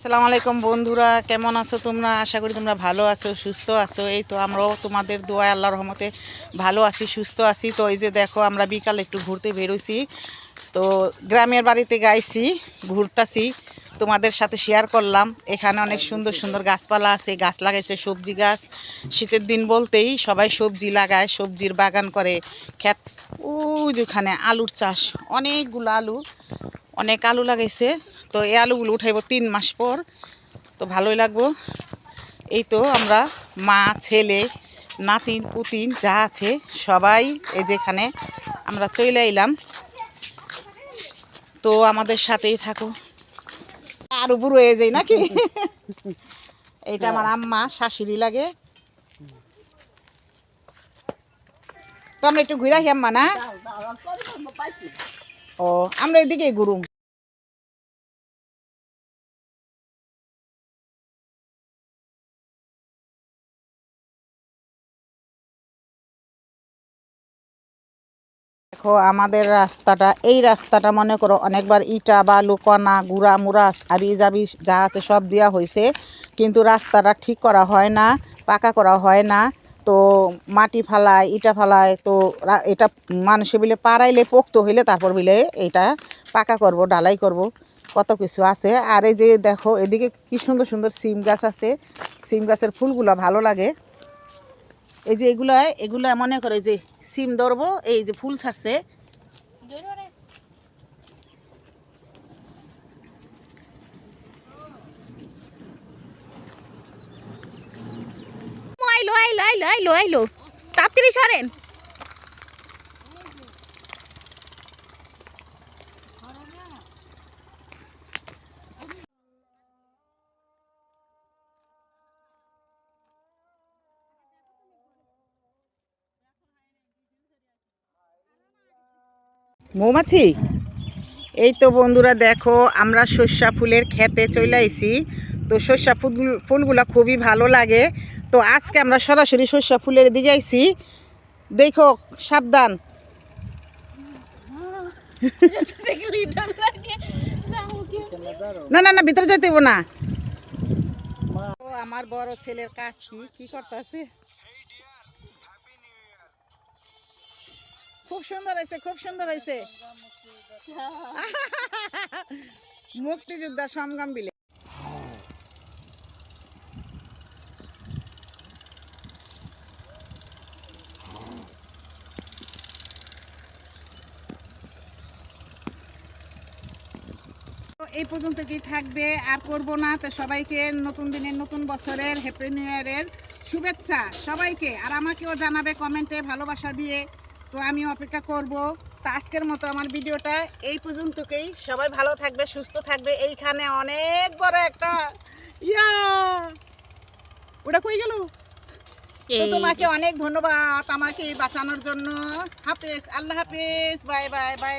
আসসালামু আলাইকুম বন্ধুরা, কেমন আছো তোমরা? আশা করি তোমরা ভালো আছো, সুস্থ আছো। এই তো আমরাও তোমাদের দোয়ায় আল্লাহর রহমতে ভালো আছি, সুস্থ আছি। তো এই যে দেখো, আমরা বিকালে একটু ঘুরতে বেরোইছি। তো গ্রামের বাড়িতে গাইছি, ঘুরতাছি, তোমাদের সাথে শেয়ার করলাম। এখানে অনেক সুন্দর সুন্দর গাছপালা আছে, গাছ লাগাইছে, সবজি গাছ। শীতের দিন বলতেই সবাই সবজি লাগায়, সবজির বাগান করে। ক্ষেত ওই যেখানে আলুর চাষ, অনেকগুলো আলু, অনেক আলু লাগাইছে। তো এই আলুগুলো উঠাইব 3 মাস পর, তো ভালোই লাগবো। এই তো আমরা মা, ছেলে, নাতিন পুতিন যা আছে সবাই এই যেখানে আমরা চলে এলাম। তো আমাদের সাথেই থাকো। আরো বুড়ো হয়ে যাই নাকি? এইটা আমার আম্মা, শাশুড়ি লাগে। তো আমরা একটু ঘুরে আসি আম্মা, না? ও, আমরা এদিকে ঘুরুম। দেখো আমাদের রাস্তাটা, এই রাস্তাটা মনে করো অনেকবার ইটা বালু কণা গুড়া মুড়া আবি জাবি যা আছে সব দেওয়া হয়েছে, কিন্তু রাস্তাটা ঠিক করা হয় না, পাকা করা হয় না। তো মাটি ফালায়, ইটা ফালায়। তো এটা মানুষে বিলে পাড়াইলে পোক্ত হইলে তারপর বিলে এটা পাকা করব, ঢালাই করব, কত কিছু আছে। আর এই যে দেখো এদিকে কি সুন্দর সুন্দর সিম গাছ আছে, সিম গাছের ফুলগুলো ভালো লাগে। এই যে এগুলা এগুলা মনে করে যে সিম ধরবো, এই যে ফুল ছাড়ছে। আইলো আইলো আইলো আইলো আইলো, তাড়াতাড়ি সরেন। মৌমাছি, এই তো বন্ধুরা দেখো, আমরা সর্ষা ফুলের খেতে চলে আইছি। তো সর্ষা ফুলগুলা খুবই ভালো লাগে। তো আজকে আমরা সরাসরি সর্ষা ফুলের দিকে আইছি। দেখো, সাবধান। না না না, ভিতরে যাইতে হইব না। আমার বড় ছেলের কাজ কি করতে আছে। খুব সুন্দর হয়েছে, খুব সুন্দর হয়েছে। মুক্তিযোদ্ধা সংগ্রাম বিলে। এই পর্যন্ত কি থাকবে, আর করব না। তো সবাইকে নতুন দিনের, নতুন বছরের হ্যাপি নিউ ইয়ারের শুভেচ্ছা সবাইকে। আর আমাকেও জানাবে কমেন্টে ভালোবাসা দিয়ে। তো আমি অপেক্ষা করব। তো আজকের মতো আমার ভিডিওটা এই পর্যন্তই। সবাই ভালো থাকবে, সুস্থ থাকবে। এইখানে অনেক বড় একটা ইয়া, ওটা কই গেল? তো তোমাকে অনেক ধন্যবাদ আমাকে বাঁচানোর জন্য। হাফেজ, আল্লাহ হাফেজ, বাই বাই বাই।